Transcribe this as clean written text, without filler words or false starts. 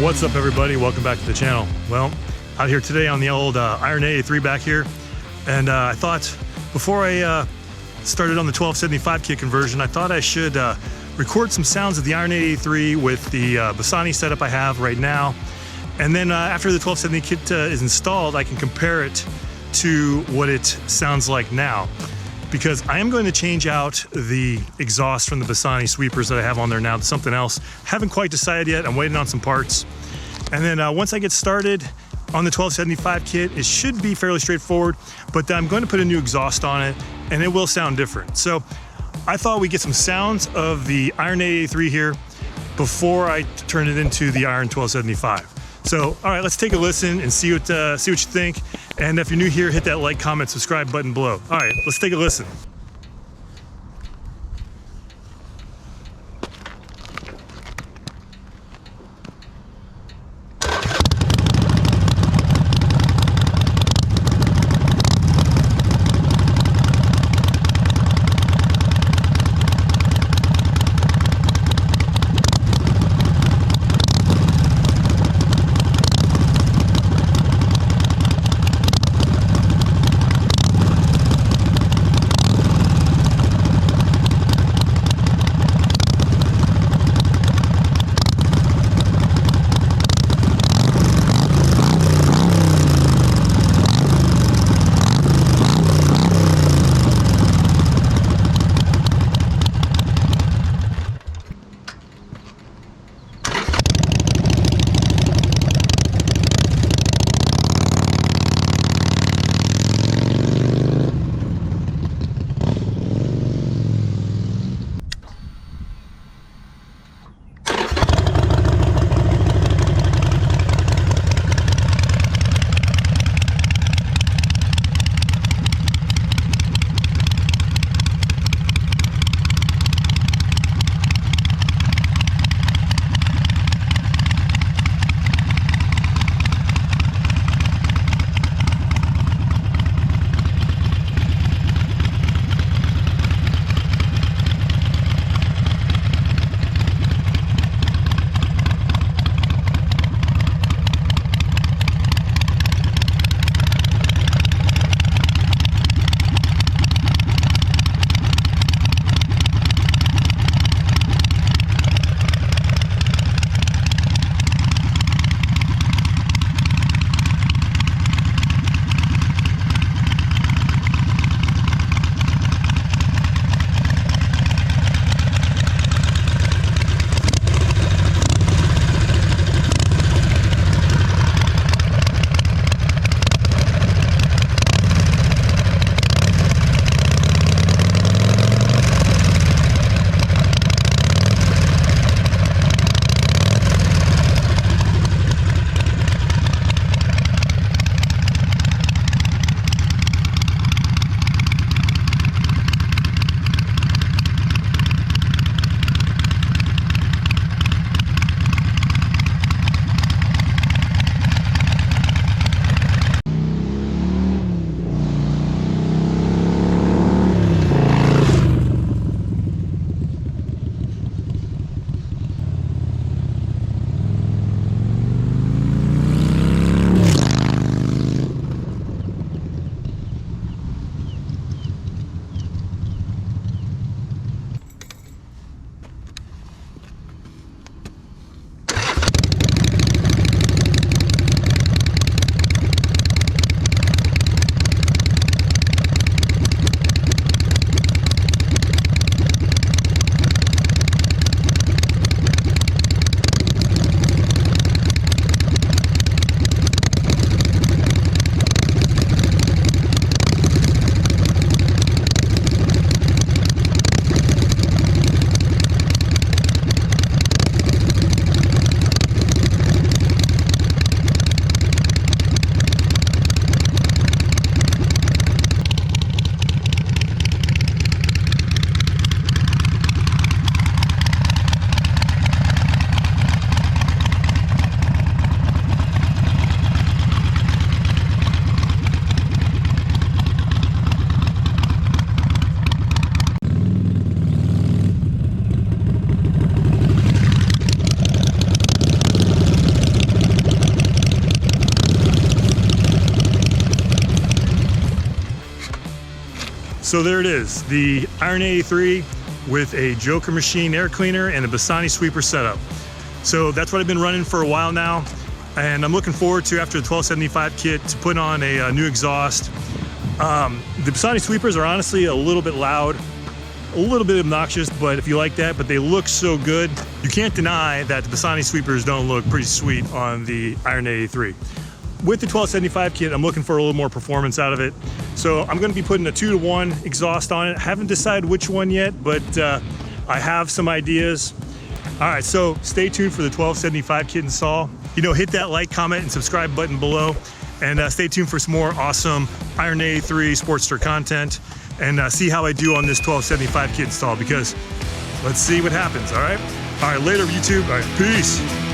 What's up, everybody? Welcome back to the channel. Well, out here today on the old Iron 83 back here, and I thought before I started on the 1275 kit conversion, I thought I should record some sounds of the Iron 83 with the Bassani setup I have right now, and then after the 1270 kit is installed, I can compare it to what it sounds like now, because I am going to change out the exhaust from the Bassani Sweepers that I have on there now to something else. Haven't quite decided yet. I'm waiting on some parts. And then once I get started on the 1275 kit, it should be fairly straightforward, but I'm going to put a new exhaust on it and it will sound different. So I thought we'd get some sounds of the Iron 83 here before I turn it into the Iron 1275. So, all right, let's take a listen and see what you think. And if you're new here, hit that like, comment, subscribe button below. All right, let's take a listen. So there it is, the Iron 83 with a Joker machine air cleaner and a Bassani Sweeper setup. So that's what I've been running for a while now, and I'm looking forward to, after the 1275 kit, to put on a new exhaust. The Bassani Sweepers are honestly a little bit loud, a little bit obnoxious, but if you like that, but they look so good. You can't deny that the Bassani Sweepers don't look pretty sweet on the Iron 83. With the 1275 kit, I'm looking for a little more performance out of it. So I'm gonna be putting a 2-to-1 exhaust on it. I haven't decided which one yet, but I have some ideas. All right, so stay tuned for the 1275 kit install. You know, hit that like, comment, and subscribe button below. And stay tuned for some more awesome Iron 83 Sportster content, and see how I do on this 1275 kit install, because let's see what happens, all right? All right, later, YouTube. All right, peace.